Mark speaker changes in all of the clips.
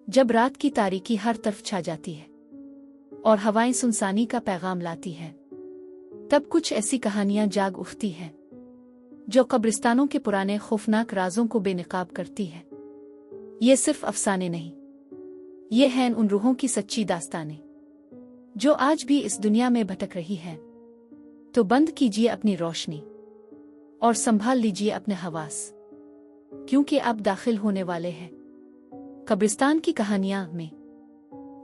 Speaker 1: जब रात की तारीकी हर तरफ छा जाती है और हवाएं सुनसानी का पैगाम लाती हैं, तब कुछ ऐसी कहानियां जाग उठती हैं जो कब्रिस्तानों के पुराने खौफनाक राजों को बेनकाब करती है। ये सिर्फ अफसाने नहीं, ये हैं उन रूहों की सच्ची दास्तानें जो आज भी इस दुनिया में भटक रही हैं। तो बंद कीजिए अपनी रोशनी और संभाल लीजिए अपने हवास, क्योंकि अब दाखिल होने वाले हैं कब्रिस्तान की कहानियां में,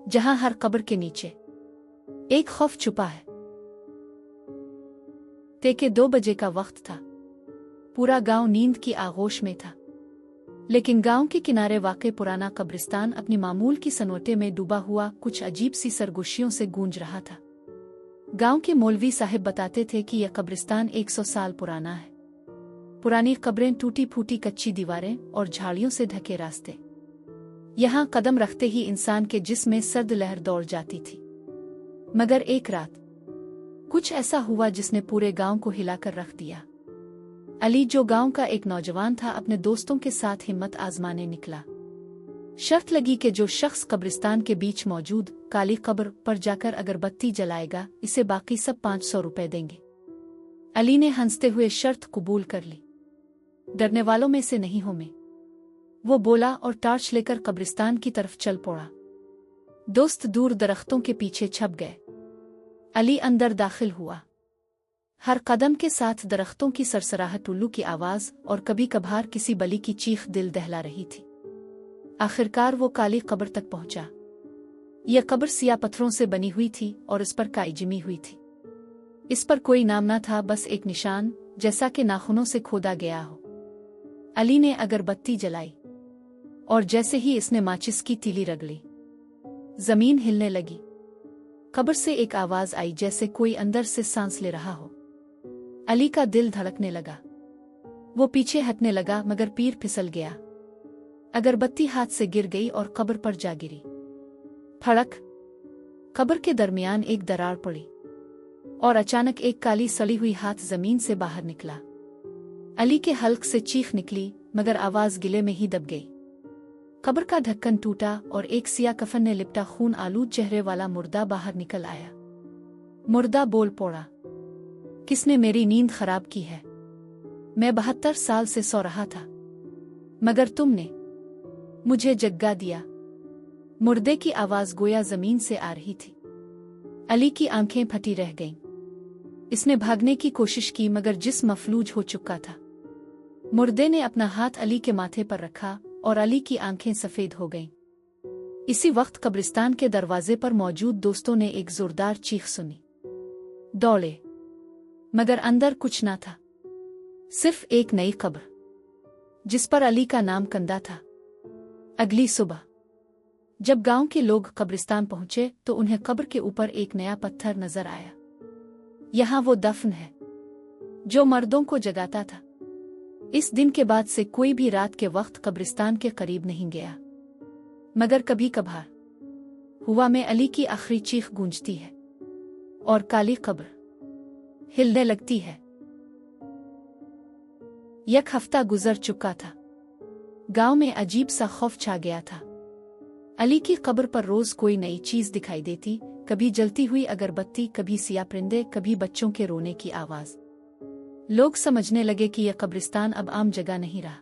Speaker 1: जहां हर कब्र के नीचे एक खौफ छुपा है। के 2 बजे का वक्त था। पूरा गांव नींद की आगोश में था, लेकिन गांव के किनारे वाक़े पुराना कब्रिस्तान अपनी मामूल की सन्नाटे में डूबा हुआ कुछ अजीब सी सरगोशियों से गूंज रहा था। गांव के मौलवी साहिब बताते थे कि यह कब्रिस्तान 100 साल पुराना है। पुरानी कब्रें, टूटी फूटी कच्ची दीवारें और झाड़ियों से ढके रास्ते। यहां कदम रखते ही इंसान के जिस्म में सर्द लहर दौड़ जाती थी। मगर एक रात कुछ ऐसा हुआ जिसने पूरे गांव को हिलाकर रख दिया। अली, जो गांव का एक नौजवान था, अपने दोस्तों के साथ हिम्मत आजमाने निकला। शर्त लगी कि जो शख्स कब्रिस्तान के बीच मौजूद काली कब्र पर जाकर अगरबत्ती जलाएगा, इसे बाकी सब 500 रुपए देंगे। अली ने हंसते हुए शर्त कबूल कर ली। डरने वालों में से नहीं हूं मैं, वो बोला और टार्च लेकर कब्रिस्तान की तरफ चल पड़ा। दोस्त दूर दरख्तों के पीछे छप गए। अली अंदर दाखिल हुआ। हर कदम के साथ दरख्तों की सरसराहट, उल्लू की आवाज और कभी कभार किसी बलि की चीख दिल दहला रही थी। आखिरकार वो काली कब्र तक पहुंचा। यह कब्र सिया पत्थरों से बनी हुई थी और इस पर काई जमी हुई थी। इस पर कोई नाम न था, बस एक निशान, जैसा कि नाखूनों से खोदा गया हो। अली ने अगरबत्ती जलाई और जैसे ही इसने माचिस की तीली रगड़ी, जमीन हिलने लगी। कब्र से एक आवाज आई, जैसे कोई अंदर से सांस ले रहा हो। अली का दिल धड़कने लगा। वो पीछे हटने लगा, मगर पैर फिसल गया। अगरबत्ती हाथ से गिर गई और कब्र पर जा गिरी। फड़क! कब्र के दरमियान एक दरार पड़ी और अचानक एक काली सड़ी हुई हाथ जमीन से बाहर निकला। अली के हल्क से चीख निकली, मगर आवाज गिले में ही दब गई। कब्र का ढक्कन टूटा और एक सिया कफन ने लिपटा खून आलूद चेहरे वाला मुर्दा बाहर निकल आया। मुर्दा बोल पड़ा, किसने मेरी नींद खराब की है? मैं 72 साल से सो रहा था, मगर तुमने मुझे जगा दिया। मुर्दे की आवाज गोया जमीन से आ रही थी। अली की आंखें फटी रह गईं। इसने भागने की कोशिश की, मगर जिस्म मफलूज हो चुका था। मुर्दे ने अपना हाथ अली के माथे पर रखा और अली की आंखें सफेद हो गईं। इसी वक्त कब्रिस्तान के दरवाजे पर मौजूद दोस्तों ने एक जोरदार चीख सुनी। दौड़े, मगर अंदर कुछ ना था, सिर्फ एक नई कब्र जिस पर अली का नाम कंदा था। अगली सुबह जब गांव के लोग कब्रिस्तान पहुंचे तो उन्हें कब्र के ऊपर एक नया पत्थर नजर आया। यहां वो दफन है जो मर्दों को जगाता था। इस दिन के बाद से कोई भी रात के वक्त कब्रिस्तान के करीब नहीं गया, मगर कभी कभार हुआ में अली की आखिरी चीख गूंजती है और काली कब्र हिलने लगती है। एक हफ्ता गुजर चुका था। गांव में अजीब सा खौफ छा गया था। अली की कब्र पर रोज कोई नई चीज दिखाई देती, कभी जलती हुई अगरबत्ती, कभी सिया परिंदे, कभी बच्चों के रोने की आवाज। लोग समझने लगे कि यह कब्रिस्तान अब आम जगह नहीं रहा।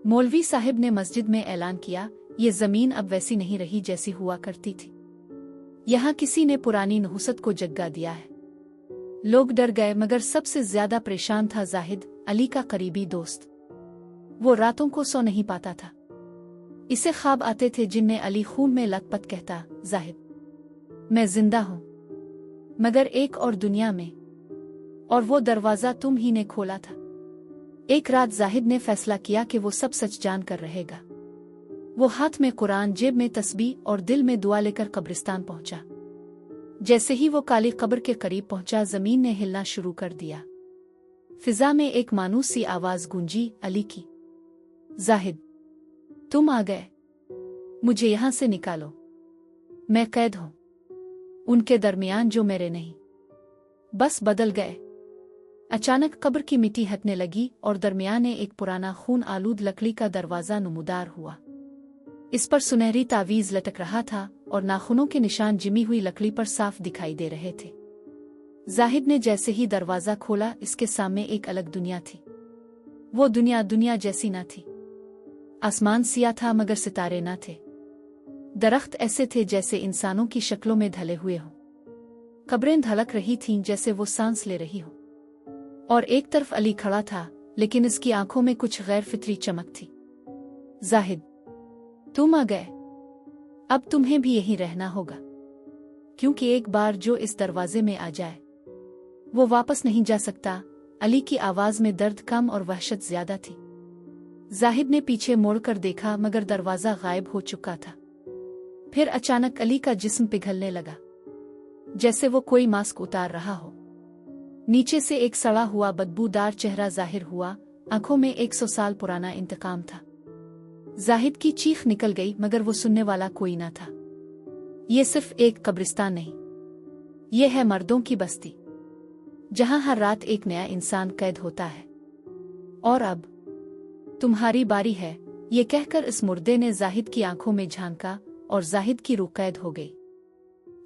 Speaker 1: मौलवी साहिब ने मस्जिद में ऐलान किया, ये जमीन अब वैसी नहीं रही जैसी हुआ करती थी। यहाँ किसी ने पुरानी नहुसत को जगा दिया है। लोग डर गए, मगर सबसे ज्यादा परेशान था जाहिद, अली का करीबी दोस्त। वो रातों को सो नहीं पाता था। इसे ख्वाब आते थे जिनमें अली खून में लथपथ कहता, जाहिद मैं जिंदा हूं, मगर एक और दुनिया में, और वो दरवाजा तुम ही ने खोला था। एक रात जाहिद ने फैसला किया कि वो सब सच जान कर रहेगा। वो हाथ में कुरान, जेब में तस्बीह और दिल में दुआ लेकर कब्रिस्तान पहुंचा। जैसे ही वो काली कब्र के करीब पहुंचा, जमीन ने हिलना शुरू कर दिया। फिजा में एक मानूस सी आवाज गूंजी, अली की। जाहिद तुम आ गए, मुझे यहां से निकालो, मैं कैद हूं। उनके दरमियान जो मेरे नहीं, बस बदल गए। अचानक कब्र की मिट्टी हटने लगी और दरमियान एक पुराना खून आलूद लकड़ी का दरवाजा नुमदार हुआ। इस पर सुनहरी तावीज लटक रहा था और नाखूनों के निशान जिमी हुई लकड़ी पर साफ दिखाई दे रहे थे। जाहिद ने जैसे ही दरवाजा खोला, इसके सामने एक अलग दुनिया थी। वो दुनिया दुनिया जैसी न थी। आसमान सिया था मगर सितारे न थे। दरख्त ऐसे थे जैसे इंसानों की शक्लों में ढले हुए हों। कब्रें धड़क रही थीं जैसे वो सांस ले रही हो। और एक तरफ अली खड़ा था, लेकिन इसकी आंखों में कुछ गैर फितरी चमक थी। जाहिद, तुम आ गए। अब तुम्हें भी यहीं रहना होगा, क्योंकि एक बार जो इस दरवाजे में आ जाए वो वापस नहीं जा सकता। अली की आवाज में दर्द कम और वहशत ज्यादा थी। जाहिद ने पीछे मोड़कर देखा मगर दरवाजा गायब हो चुका था। फिर अचानक अली का जिस्म पिघलने लगा, जैसे वो कोई मास्क उतार रहा हो। नीचे से एक सड़ा हुआ बदबूदार चेहरा जाहिर हुआ, आंखों में 100 साल पुराना इंतकाम था। जाहिद की चीख निकल गई मगर वो सुनने वाला कोई ना था। ये सिर्फ एक कब्रिस्तान नहीं, ये है मर्दों की बस्ती, जहां हर रात एक नया इंसान कैद होता है। और अब तुम्हारी बारी है, ये कहकर इस मुर्दे ने जाहिद की आंखों में झांका और जाहिद की रूह कैद हो गई।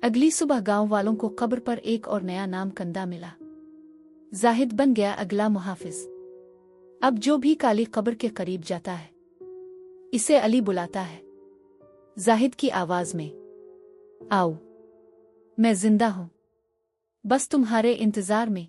Speaker 1: अगली सुबह गांव वालों को कब्र पर एक और नया नाम कंदा मिला। जाहिद बन गया अगला मुहाफिज। अब जो भी काली कब्र के करीब जाता है, इसे अली बुलाता है, जाहिद की आवाज में। आओ, मैं जिंदा हूं, बस तुम्हारे इंतजार में।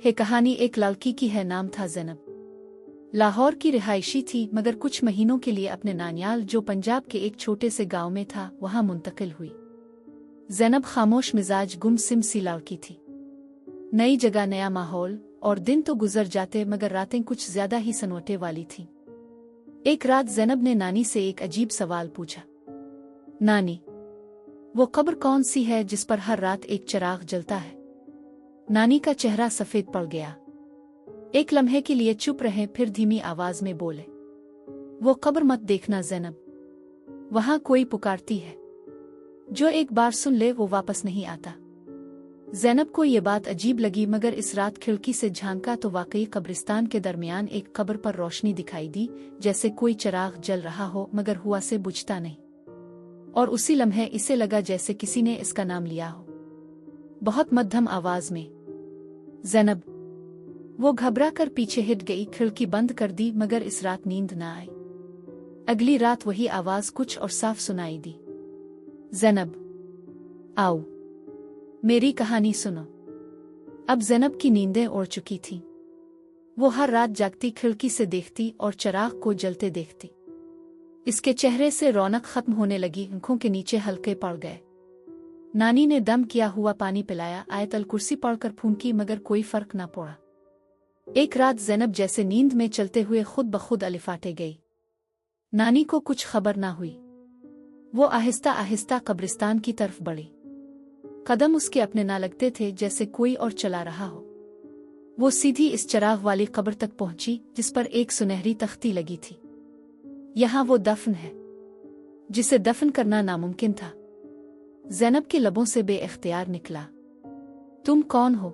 Speaker 1: है कहानी एक लड़की की है, नाम था ज़ैनब। लाहौर की रिहायशी थी मगर कुछ महीनों के लिए अपने नानियाल, जो पंजाब के एक छोटे से गांव में था, वहां मुंतकिल हुई। ज़ैनब खामोश मिजाज गुमसिम सी लड़की थी। नई जगह, नया माहौल, और दिन तो गुजर जाते मगर रातें कुछ ज्यादा ही सनोटे वाली थीं। एक रात ज़ैनब ने नानी से एक अजीब सवाल पूछा। नानी, वो कब्र कौन सी है जिस पर हर रात एक चिराग जलता है? नानी का चेहरा सफेद पड़ गया। एक लम्हे के लिए चुप रहे, फिर धीमी आवाज में बोले, वो कब्र मत देखना ज़ैनब, वहां कोई पुकारती है। जो एक बार सुन ले वो वापस नहीं आता। ज़ैनब को ये बात अजीब लगी मगर इस रात खिड़की से झांका तो वाकई कब्रिस्तान के दरमियान एक कब्र पर रोशनी दिखाई दी, जैसे कोई चिराग जल रहा हो मगर हुआ से बुझता नहीं। और उसी लम्हे इसे लगा जैसे किसी ने इसका नाम लिया हो, बहुत मध्यम आवाज में, ज़ैनब। वो घबरा कर पीछे हट गई, खिड़की बंद कर दी मगर इस रात नींद न आई। अगली रात वही आवाज कुछ और साफ सुनाई दी, ज़ैनब, आओ, मेरी कहानी सुनो। अब ज़ैनब की नींदें उड़ चुकी थीं। वो हर रात जागती, खिड़की से देखती और चिराग को जलते देखती। इसके चेहरे से रौनक खत्म होने लगी, आंखों के नीचे हल्के पड़ गए। नानी ने दम किया हुआ पानी पिलाया, आयतल कुर्सी पढ़कर फूंकी मगर कोई फर्क ना पड़ा। एक रात ज़ैनब जैसे नींद में चलते हुए खुद बखुद अलिफाटे गई। नानी को कुछ खबर ना हुई। वो आहिस्ता आहिस्ता कब्रिस्तान की तरफ बढ़ी। कदम उसके अपने ना लगते थे, जैसे कोई और चला रहा हो। वो सीधी इस चिराग वाली कब्र तक पहुंची जिस पर एक सुनहरी तख्ती लगी थी। यहाँ वो दफन है जिसे दफन करना नामुमकिन था। ज़ैनब के लबों से बेइख्तियार निकला, तुम कौन हो?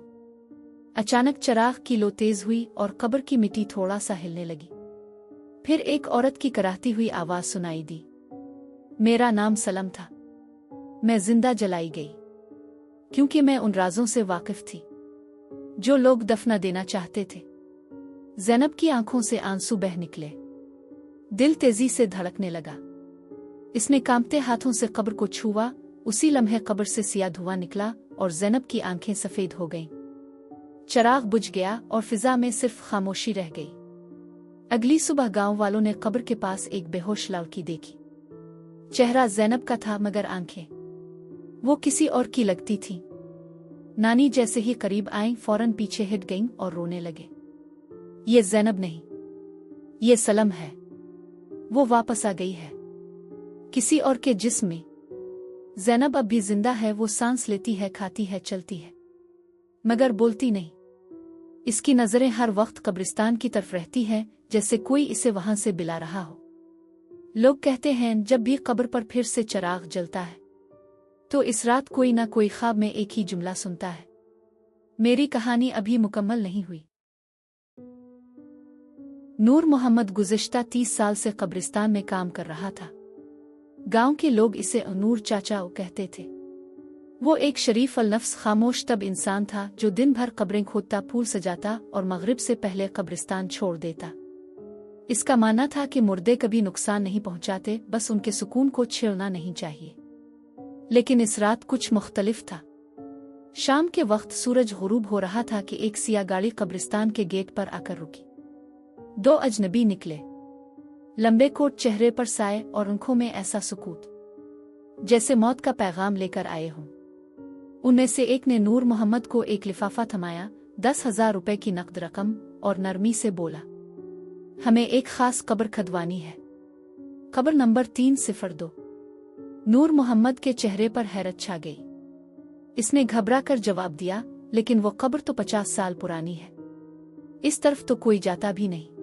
Speaker 1: अचानक चिराग की लो तेज हुई और कब्र की मिट्टी थोड़ा सा हिलने लगी। फिर एक औरत की कराहती हुई आवाज सुनाई दी, मेरा नाम सलम था, मैं जिंदा जलाई गई क्योंकि मैं उन राजों से वाकिफ थी जो लोग दफना देना चाहते थे। ज़ैनब की आंखों से आंसू बह निकले, दिल तेजी से धड़कने लगा। इसने कांपते हाथों से कब्र को छुआ। उसी लम्हे कब्र से सिया धुआं निकला और ज़ैनब की आंखें सफेद हो गईं। चिराग बुझ गया और फिजा में सिर्फ खामोशी रह गई। अगली सुबह गांव वालों ने कब्र के पास एक बेहोश लड़की देखी। चेहरा ज़ैनब का था मगर आंखें वो किसी और की लगती थीं। नानी जैसे ही करीब आईं, फौरन पीछे हट गईं और रोने लगे। ये ज़ैनब नहीं, ये सलम है। वो वापस आ गई है किसी और के जिस्म में। ज़ैनब अब भी जिंदा है। वो सांस लेती है, खाती है, चलती है, मगर बोलती नहीं। इसकी नजरें हर वक्त कब्रिस्तान की तरफ रहती हैं, जैसे कोई इसे वहां से बुला रहा हो। लोग कहते हैं जब भी कब्र पर फिर से चिराग जलता है तो इस रात कोई ना कोई ख्वाब में एक ही जुमला सुनता है, मेरी कहानी अभी मुकम्मल नहीं हुई। नूर मोहम्मद गुज़िश्ता 30 साल से कब्रिस्तान में काम कर रहा था। गांव के लोग इसे नूर चाचा कहते थे। वो एक शरीफ अल-नफ्स खामोश तब इंसान था जो दिन भर कब्रें खोदता, फूल सजाता और मगरिब से पहले कब्रिस्तान छोड़ देता। इसका मानना था कि मुर्दे कभी नुकसान नहीं पहुंचाते, बस उनके सुकून को छेड़ना नहीं चाहिए। लेकिन इस रात कुछ मुख्तलिफ था। शाम के वक्त सूरज गुरूब हो रहा था कि एक सिया गाड़ी कब्रिस्तान के गेट पर आकर रुकी। 2 अजनबी निकले, लंबे कोट, चेहरे पर साए और आंखों में ऐसा सुकूत जैसे मौत का पैगाम लेकर आए हों। उनमें से एक ने नूर मोहम्मद को एक लिफाफा थमाया, 10,000 रुपए की नकद रकम, और नरमी से बोला, हमें एक खास कब्र खदवानी है, कब्र नंबर 302। नूर मोहम्मद के चेहरे पर हैरत छा गई। इसने घबरा कर जवाब दिया, लेकिन वो कब्र तो 50 साल पुरानी है, इस तरफ तो कोई जाता भी नहीं।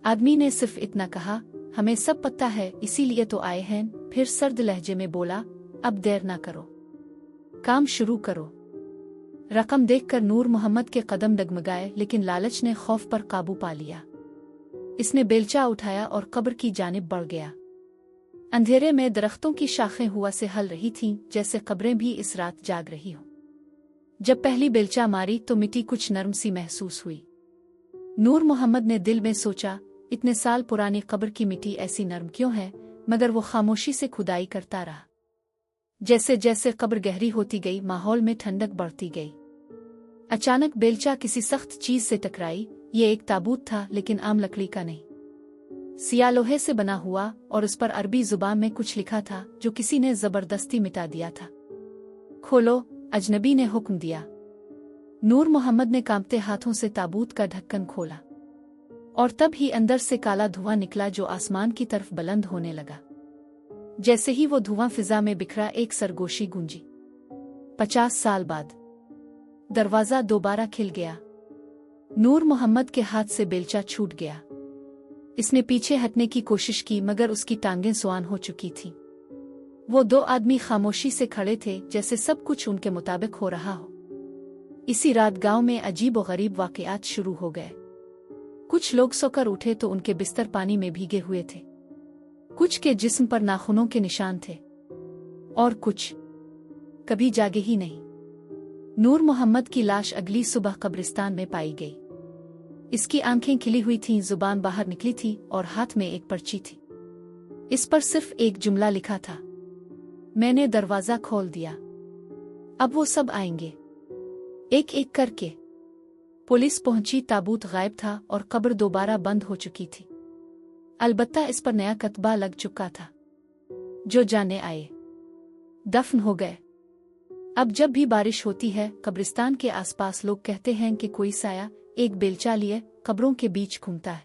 Speaker 1: आदमी ने सिर्फ इतना कहा, हमें सब पता है, इसीलिए तो आए हैं। फिर सर्द लहजे में बोला, अब देर ना करो, काम शुरू करो। रकम देखकर नूर मोहम्मद के कदम डगमगाए, लेकिन लालच ने खौफ पर काबू पा लिया। इसने बेलचा उठाया और कब्र की जानिब बढ़ गया। अंधेरे में दरख्तों की शाखें हुआ से हल रही थीं, जैसे कब्रें भी इस रात जाग रही हों। जब पहली बेलचा मारी तो मिट्टी कुछ नरम सी महसूस हुई। नूर मोहम्मद ने दिल में सोचा, इतने साल पुरानी कब्र की मिट्टी ऐसी नरम क्यों है? मगर वो खामोशी से खुदाई करता रहा। जैसे जैसे कब्र गहरी होती गई, माहौल में ठंडक बढ़ती गई। अचानक बेलचा किसी सख्त चीज से टकराई। ये एक ताबूत था, लेकिन आम लकड़ी का नहीं, सिया लोहे से बना हुआ, और उस पर अरबी जुबान में कुछ लिखा था जो किसी ने जबरदस्ती मिटा दिया था। खोलो, अजनबी ने हुक्म दिया। नूर मोहम्मद ने कांपते हाथों से ताबूत का ढक्कन खोला, और तब ही अंदर से काला धुआं निकला जो आसमान की तरफ बुलंद होने लगा। जैसे ही वो धुआं फिजा में बिखरा, एक सरगोशी गूंजी। 50 साल बाद दरवाजा दोबारा खिल गया। नूर मोहम्मद के हाथ से बेलचा छूट गया। इसने पीछे हटने की कोशिश की, मगर उसकी टांगें सुआन हो चुकी थीं। वो 2 आदमी खामोशी से खड़े थे, जैसे सब कुछ उनके मुताबिक हो रहा हो। इसी रात गांव में अजीब और गरीब वाक़यात शुरू हो गए। कुछ लोग सोकर उठे तो उनके बिस्तर पानी में भीगे हुए थे, कुछ के जिस्म पर नाखूनों के निशान थे, और कुछ कभी जागे ही नहीं। नूर मोहम्मद की लाश अगली सुबह कब्रिस्तान में पाई गई। इसकी आंखें खिली हुई थीं, जुबान बाहर निकली थी, और हाथ में एक पर्ची थी। इस पर सिर्फ एक जुमला लिखा था, मैंने दरवाजा खोल दिया, अब वो सब आएंगे। एक एक करके पुलिस पहुंची। ताबूत गायब था और कब्र दोबारा बंद हो चुकी थी। अलबत्ता इस पर नया कतबा लग चुका था, जो जाने आए दफन हो गए। अब जब भी बारिश होती है, कब्रिस्तान के आसपास लोग कहते हैं कि कोई साया एक बेलचा लिए कब्रों के बीच घूमता है।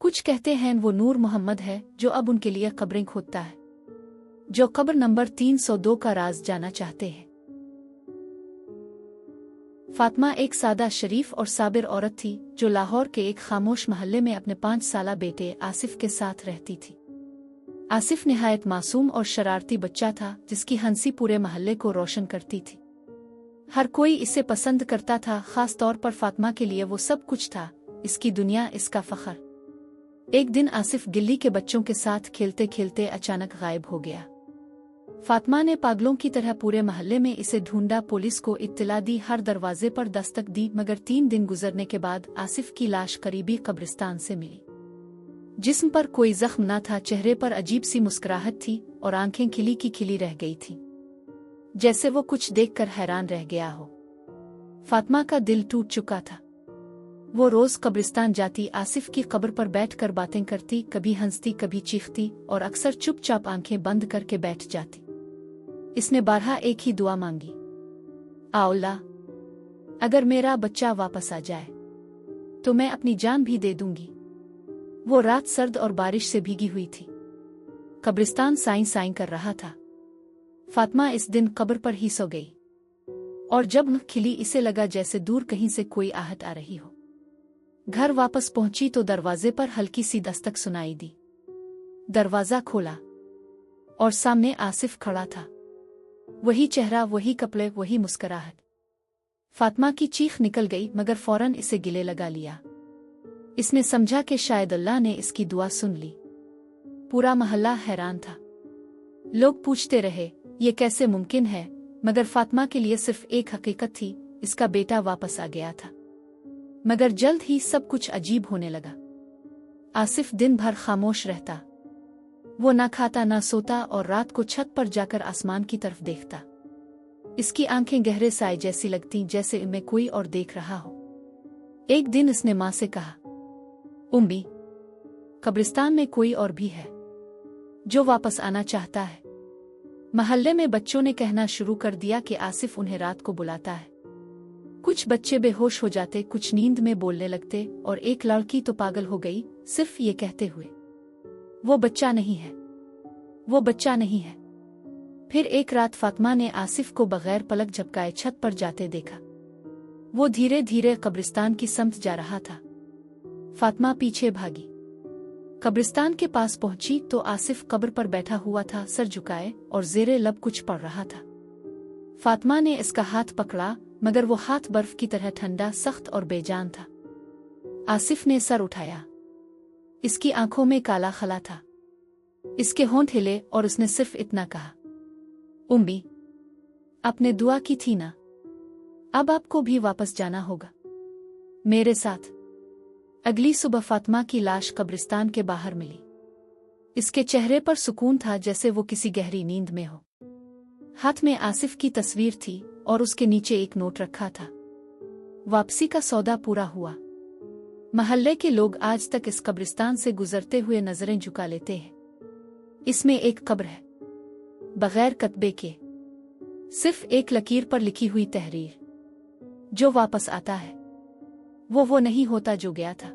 Speaker 1: कुछ कहते हैं वो नूर मोहम्मद है जो अब उनके लिए कब्रें खोदता है, जो कब्र नंबर 302 का राज जाना चाहते हैं। फातिमा एक सादा, शरीफ और साबिर औरत थी जो लाहौर के एक खामोश मोहल्ले में अपने 5 साला बेटे आसिफ के साथ रहती थी। आसिफ निहायत मासूम और शरारती बच्चा था, जिसकी हंसी पूरे मोहल्ले को रोशन करती थी। हर कोई इसे पसंद करता था, खास तौर पर फातिमा के लिए वो सब कुछ था, इसकी दुनिया, इसका फखर। एक दिन आसिफ गिल्ली के बच्चों के साथ खेलते खेलते अचानक गायब हो गया। फातिमा ने पागलों की तरह पूरे मोहल्ले में इसे ढूंढा, पुलिस को इत्तला दी, हर दरवाजे पर दस्तक दी, मगर 3 दिन गुजरने के बाद आसिफ की लाश करीबी कब्रिस्तान से मिली। जिस्म पर कोई जख्म न था, चेहरे पर अजीब सी मुस्कुराहट थी और आंखें खिली की खिली रह गई थीं, जैसे वो कुछ देखकर हैरान रह गया हो। फातिमा का दिल टूट चुका था। वो रोज कब्रिस्तान जाती, आसिफ की कब्र पर बैठकर बातें करती, कभी हंसती कभी चीखती, और अक्सर चुपचाप आंखें बंद करके बैठ जाती। इसने बारहा एक ही दुआ मांगी, अल्लाह, अगर मेरा बच्चा वापस आ जाए तो मैं अपनी जान भी दे दूंगी। वो रात सर्द और बारिश से भीगी हुई थी। कब्रिस्तान साईं साईं कर रहा था। फातिमा इस दिन कब्र पर ही सो गई, और जब आँख खिली इसे लगा जैसे दूर कहीं से कोई आहट आ रही हो। घर वापस पहुंची तो दरवाजे पर हल्की सी दस्तक सुनाई दी। दरवाजा खोला और सामने आसिफ खड़ा था। वही चेहरा, वही कपड़े, वही मुस्कुराहट। फातिमा की चीख निकल गई, मगर फौरन इसे गिले लगा लिया। इसने समझा कि शायद अल्लाह ने इसकी दुआ सुन ली। पूरा मोहल्ला हैरान था। लोग पूछते रहे ये कैसे मुमकिन है, मगर फातिमा के लिए सिर्फ एक हकीकत थी, इसका बेटा वापस आ गया था। मगर जल्द ही सब कुछ अजीब होने लगा। आसिफ दिन भर खामोश रहता। वो ना खाता ना सोता और रात को छत पर जाकर आसमान की तरफ देखता। इसकी आंखें गहरे साए जैसी लगती, जैसे इनमें कोई और देख रहा हो। एक दिन इसने माँ से कहा, उम्मी, कब्रिस्तान में कोई और भी है जो वापस आना चाहता है। मोहल्ले में बच्चों ने कहना शुरू कर दिया कि आसिफ उन्हें रात को बुलाता है। कुछ बच्चे बेहोश हो जाते, कुछ नींद में बोलने लगते, और एक लड़की तो पागल हो गई सिर्फ ये कहते हुए, वो बच्चा नहीं है, वो बच्चा नहीं है। फिर एक रात फातिमा ने आसिफ को बगैर पलक झपकाए छत पर जाते देखा। वो धीरे धीरे कब्रिस्तान की समत जा रहा था। फातिमा पीछे भागी। कब्रिस्तान के पास पहुंची तो आसिफ कब्र पर बैठा हुआ था, सर झुकाए और ज़ेरे लब कुछ पढ़ रहा था। फातिमा ने इसका हाथ पकड़ा, मगर वो हाथ बर्फ की तरह ठंडा, सख्त और बेजान था। आसिफ ने सर उठाया। इसकी आंखों में काला खला था। इसके होंठ हिले और उसने सिर्फ इतना कहा, उम्मी, आपने दुआ की थी ना, अब आपको भी वापस जाना होगा मेरे साथ। अगली सुबह फातिमा की लाश कब्रिस्तान के बाहर मिली। इसके चेहरे पर सुकून था, जैसे वो किसी गहरी नींद में हो। हाथ में आसिफ की तस्वीर थी और उसके नीचे एक नोट रखा था। वापसी का सौदा पूरा हुआ। मोहल्ले के लोग आज तक इस कब्रिस्तान से गुजरते हुए नजरें झुका लेते हैं। इसमें एक कब्र है, बगैर कतबे के, सिर्फ एक लकीर पर लिखी हुई तहरीर। जो वापस आता है वो नहीं होता जो गया था।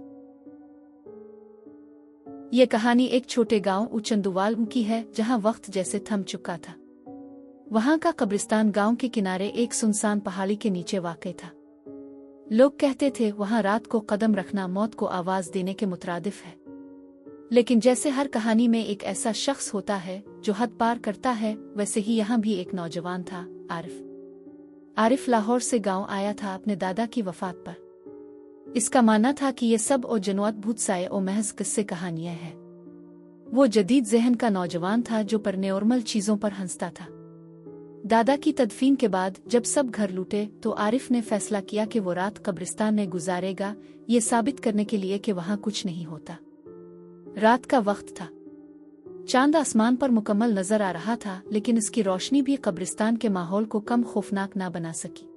Speaker 1: ये कहानी एक छोटे गांव उचंदुवाल की है, जहां वक्त जैसे थम चुका था। वहां का कब्रिस्तान गांव के किनारे एक सुनसान पहाड़ी के नीचे वाक़ई था। लोग कहते थे वहां रात को कदम रखना मौत को आवाज देने के मुतरादिफ है। लेकिन जैसे हर कहानी में एक ऐसा शख्स होता है जो हद पार करता है, वैसे ही यहाँ भी एक नौजवान था, आरिफ। आरिफ लाहौर से गांव आया था अपने दादा की वफात पर। इसका मानना था कि ये सब और जन्नत भूत साए और महज किस्से कहानियां हैं। वो जदीद ज़हन का नौजवान था जो परनॉर्मल चीज़ों पर हंसता था। दादा की तदफीन के बाद जब सब घर लूटे तो आरिफ ने फैसला किया कि वो रात कब्रिस्तान में गुजारेगा, ये साबित करने के लिए कि वहाँ कुछ नहीं होता। रात का वक्त था। चांद आसमान पर मुकम्मल नजर आ रहा था, लेकिन इसकी रोशनी भी कब्रिस्तान के माहौल को कम खौफनाक ना बना सकी।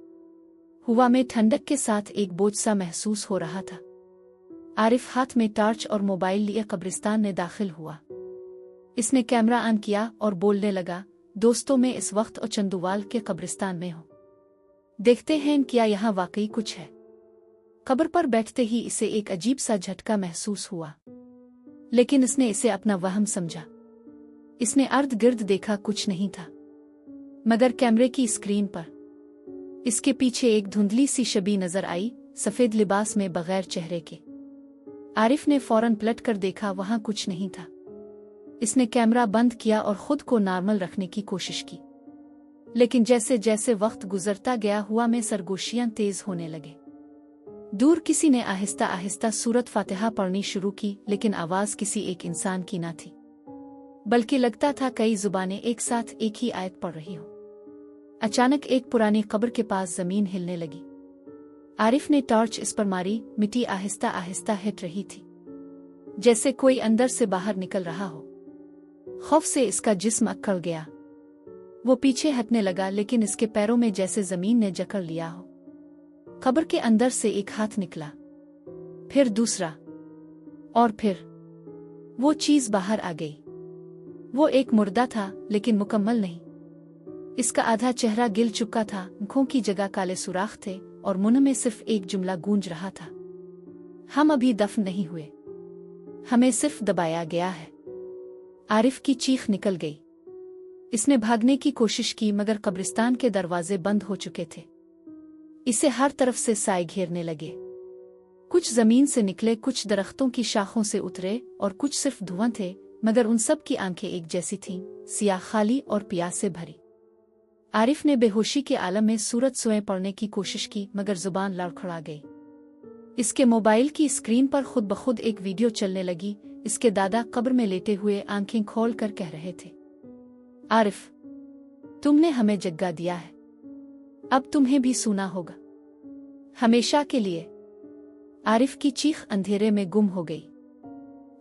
Speaker 1: हवा में ठंडक के साथ एक बोझ सा महसूस हो रहा था। आरिफ हाथ में टॉर्च और मोबाइल लिए कब्रिस्तान में दाखिल हुआ। इसने कैमरा ऑन किया और बोलने लगा, दोस्तों, मैं इस वक्त उचंदुवाल के कब्रिस्तान में हूँ। देखते हैं क्या यहाँ वाकई कुछ है। कब्र पर बैठते ही इसे एक अजीब सा झटका महसूस हुआ, लेकिन इसने इसे अपना वहम समझा। इसने अर्द गिर्द देखा, कुछ नहीं था, मगर कैमरे की स्क्रीन पर इसके पीछे एक धुंधली सी छवि नजर आई, सफेद लिबास में, बगैर चेहरे के। आरिफ ने फौरन पलट कर देखा, वहां कुछ नहीं था। इसने कैमरा बंद किया और खुद को नॉर्मल रखने की कोशिश की, लेकिन जैसे जैसे वक्त गुजरता गया हुआ में सरगोशियां तेज होने लगे। दूर किसी ने आहिस्ता आहिस्ता सूरत फातिहा पढ़नी शुरू की, लेकिन आवाज किसी एक इंसान की ना थी, बल्कि लगता था कई जुबानें एक साथ एक ही आयत पढ़ रही हो। अचानक एक पुरानी कब्र के पास जमीन हिलने लगी। आरिफ ने टॉर्च इस पर मारी। मिट्टी आहिस्ता आहिस्ता हिट रही थी, जैसे कोई अंदर से बाहर निकल रहा हो। खौफ से इसका जिस्म अकड़ गया। वो पीछे हटने लगा, लेकिन इसके पैरों में जैसे जमीन ने जकड़ लिया हो। कब्र के अंदर से एक हाथ निकला, फिर दूसरा, और फिर वो चीज बाहर आ गई। वो एक मुर्दा था, लेकिन मुकम्मल नहीं। इसका आधा चेहरा गिल चुका था, आंखों की जगह काले सुराख थे और मुंह में सिर्फ एक जुमला गूंज रहा था, हम अभी दफन नहीं हुए, हमें सिर्फ दबाया गया है। आरिफ की चीख निकल गई। इसने भागने की कोशिश की, मगर कब्रिस्तान के दरवाजे बंद हो चुके थे। इसे हर तरफ से साए घेरने लगे। कुछ जमीन से निकले, कुछ दरख्तों की शाखों से उतरे और कुछ सिर्फ धुआं थे, मगर उन सब की आंखें एक जैसी थीं, सियाह, खाली और प्यास से भरी। आरिफ ने बेहोशी के आलम में सूरत सोए पढ़ने की कोशिश की, मगर जुबान लड़खड़ा गई। इसके मोबाइल की स्क्रीन पर खुद ब खुद एक वीडियो चलने लगी। इसके दादा कब्र में लेटे हुए आंखें खोल कर कह रहे थे, आरिफ, तुमने हमें जगा दिया है, अब तुम्हें भी सुना होगा, हमेशा के लिए। आरिफ की चीख अंधेरे में गुम हो गई।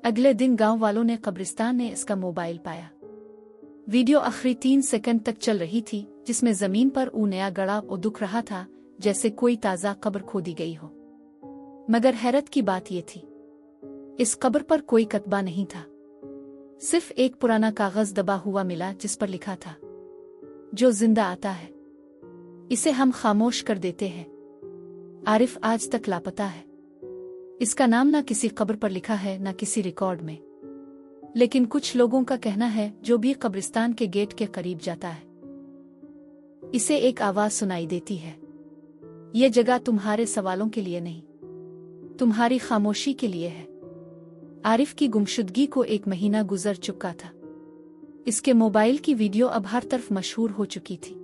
Speaker 1: अगले दिन गांव वालों ने कब्रिस्तान ने इसका मोबाइल पाया। वीडियो आखिरी 3 सेकंड तक चल रही थी, जिसमें जमीन पर नया गड़ा और दुख रहा था, जैसे कोई ताजा कब्र खोदी गई हो। मगर हैरत की बात यह थी, इस कब्र पर कोई कतबा नहीं था। सिर्फ एक पुराना कागज दबा हुआ मिला जिस पर लिखा था, जो जिंदा आता है इसे हम खामोश कर देते हैं। आरिफ आज तक लापता है। इसका नाम ना किसी कब्र पर लिखा है, ना किसी रिकॉर्ड में। लेकिन कुछ लोगों का कहना है, जो भी कब्रिस्तान के गेट के करीब जाता है, इसे एक आवाज सुनाई देती है, ये जगह तुम्हारे सवालों के लिए नहीं, तुम्हारी खामोशी के लिए है। आरिफ की गुमशुदगी को 1 महीना गुजर चुका था। इसके मोबाइल की वीडियो अब हर तरफ मशहूर हो चुकी थी।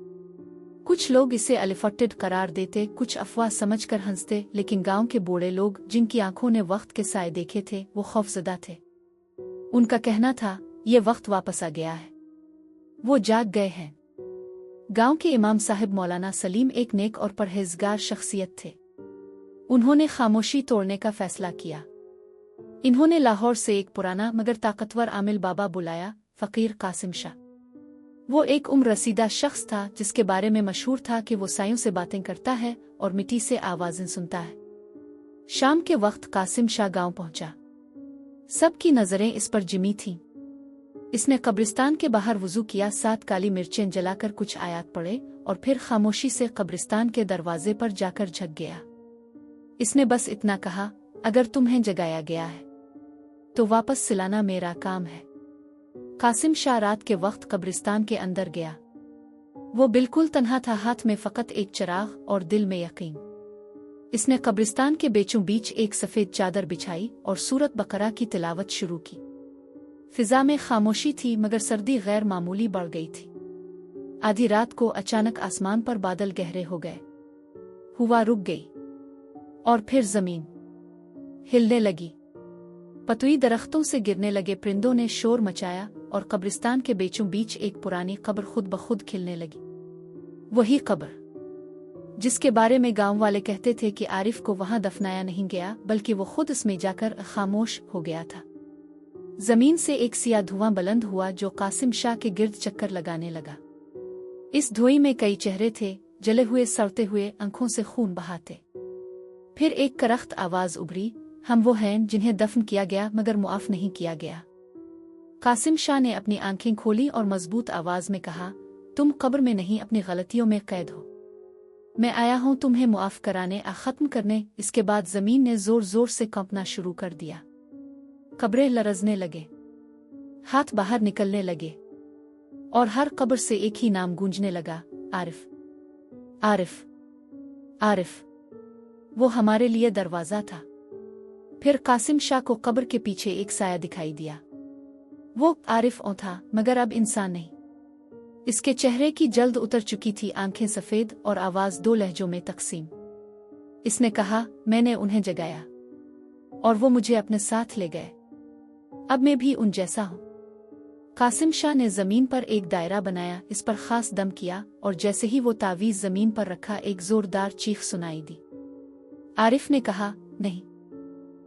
Speaker 1: कुछ लोग इसे अनफिल्टर्ड करार देते, कुछ अफवाह समझकर हंसते, लेकिन गांव के बूढ़े लोग, जिनकी आंखों ने वक्त के साए देखे थे, वो खौफजदा थे। उनका कहना था, ये वक्त वापस आ गया है, वो जाग गए हैं। गांव के इमाम साहिब मौलाना सलीम एक नेक और परहेजगार शख्सियत थे। उन्होंने खामोशी तोड़ने का फैसला किया। इन्होंने लाहौर से एक पुराना मगर ताकतवर आमिल बाबा बुलाया, फकीर कासिम शाह। वो एक उम्र रसीदा शख्स था, जिसके बारे में मशहूर था कि वो सायों से बातें करता है और मिट्टी से आवाजें सुनता है। शाम के वक्त कासिम शाह गांव पहुंचा। सबकी नजरें इस पर जिमी थीं। इसने कब्रिस्तान के बाहर वुजू किया, 7 काली मिर्चें जलाकर कुछ आयात पढ़े और फिर खामोशी से कब्रिस्तान के दरवाजे पर जाकर झक गया। इसने बस इतना कहा, अगर तुम्हें जगाया गया है तो वापस सिलाना मेरा काम है। कासिम शाह रात के वक्त कब्रिस्तान के अंदर गया। वो बिल्कुल तन्हा था, हाथ में फकत एक चिराग और दिल में यकीन। इसने कब्रिस्तान के बीचों बीच एक सफेद चादर बिछाई और सूरत बकरा की तिलावत शुरू की। फिजा में खामोशी थी, मगर सर्दी गैर मामूली बढ़ गई थी। आधी रात को अचानक आसमान पर बादल गहरे हो गए। हवा रुक गई और फिर जमीन हिलने लगी। पतुई दरख्तों से गिरने लगे, परिंदों ने शोर मचाया और कब्रिस्तान के बीचों बीच एक पुरानी कब्र खुद ब खुद खिलने लगी। वही कब्र जिसके बारे में गांव वाले कहते थे कि आरिफ को वहां दफनाया नहीं गया, बल्कि वो खुद इसमें जाकर खामोश हो गया था। जमीन से एक सिया धुआं बुलंद हुआ, जो कासिम शाह के गिर्द चक्कर लगाने लगा। इस धुएं में कई चेहरे थे, जले हुए, सड़ते हुए, आंखों से खून बहाते। फिर एक करख्त आवाज उभरी, हम वो हैं जिन्हें दफन किया गया मगर मुआफ नहीं किया गया। कासिम शाह ने अपनी आंखें खोली और मजबूत आवाज में कहा, तुम कब्र में नहीं, अपनी गलतियों में कैद हो। मैं आया हूं तुम्हें मुआफ कराने, खत्म करने। इसके बाद जमीन ने जोर जोर से कांपना शुरू कर दिया। कब्रें लरजने लगे, हाथ बाहर निकलने लगे और हर कब्र से एक ही नाम गूंजने लगा, आरिफ, आरिफ, आरिफ। वो हमारे लिए दरवाजा था। फिर कासिम शाह को कब्र के पीछे एक साया दिखाई दिया। वो आरिफ था, मगर अब इंसान नहीं। इसके चेहरे की जल्द उतर चुकी थी, आंखें सफेद और आवाज 2 लहजों में तकसीम। इसने कहा, मैंने उन्हें जगाया और वो मुझे अपने साथ ले गए। अब मैं भी उन जैसा हूं। कासिम शाह ने जमीन पर एक दायरा बनाया, इस पर खास दम किया और जैसे ही वो तावीज जमीन पर रखा, एक जोरदार चीख सुनाई दी। आरिफ ने कहा, नहीं,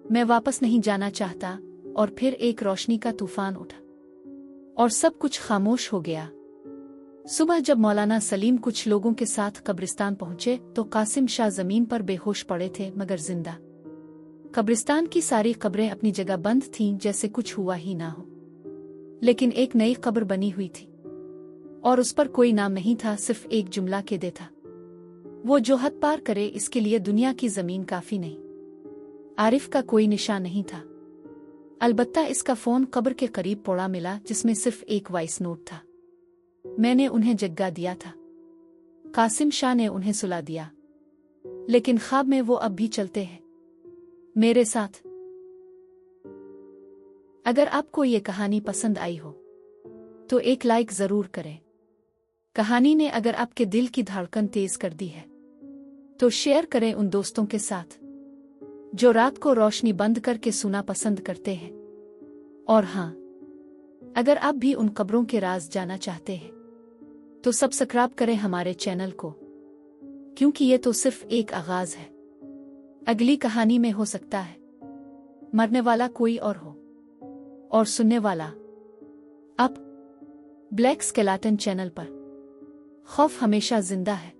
Speaker 1: मैं वापस नहीं जाना चाहता। और फिर एक रोशनी का तूफान उठा और सब कुछ खामोश हो गया। सुबह जब मौलाना सलीम कुछ लोगों के साथ कब्रिस्तान पहुंचे तो कासिम शाह जमीन पर बेहोश पड़े थे, मगर जिंदा। कब्रिस्तान की सारी कब्रें अपनी जगह बंद थीं, जैसे कुछ हुआ ही ना हो। लेकिन एक नई कब्र बनी हुई थी और उस पर कोई नाम नहीं था, सिर्फ एक जुमला कहते था, वो जो हद पार करे, इसके लिए दुनिया की जमीन काफी नहीं। आरिफ का कोई निशान नहीं था। अलबत्ता इसका फोन कब्र के करीब पड़ा मिला, जिसमें सिर्फ एक वॉइस नोट था। मैंने उन्हें जगा दिया था। कासिम शाह ने उन्हें सुला दिया, लेकिन ख्वाब में वो अब भी चलते हैं मेरे साथ। अगर आपको ये कहानी पसंद आई हो तो एक लाइक जरूर करें। कहानी ने अगर आपके दिल की धड़कन तेज कर दी है तो शेयर करें उन दोस्तों के साथ जो रात को रोशनी बंद करके सोना पसंद करते हैं। और हाँ, अगर आप भी उन कब्रों के राज जाना चाहते हैं तो सब्सक्राइब करें हमारे चैनल को, क्योंकि ये तो सिर्फ एक आगाज है। अगली कहानी में हो सकता है मरने वाला कोई और हो और सुनने वाला आप। ब्लैक स्केलेटन चैनल पर खौफ हमेशा जिंदा है।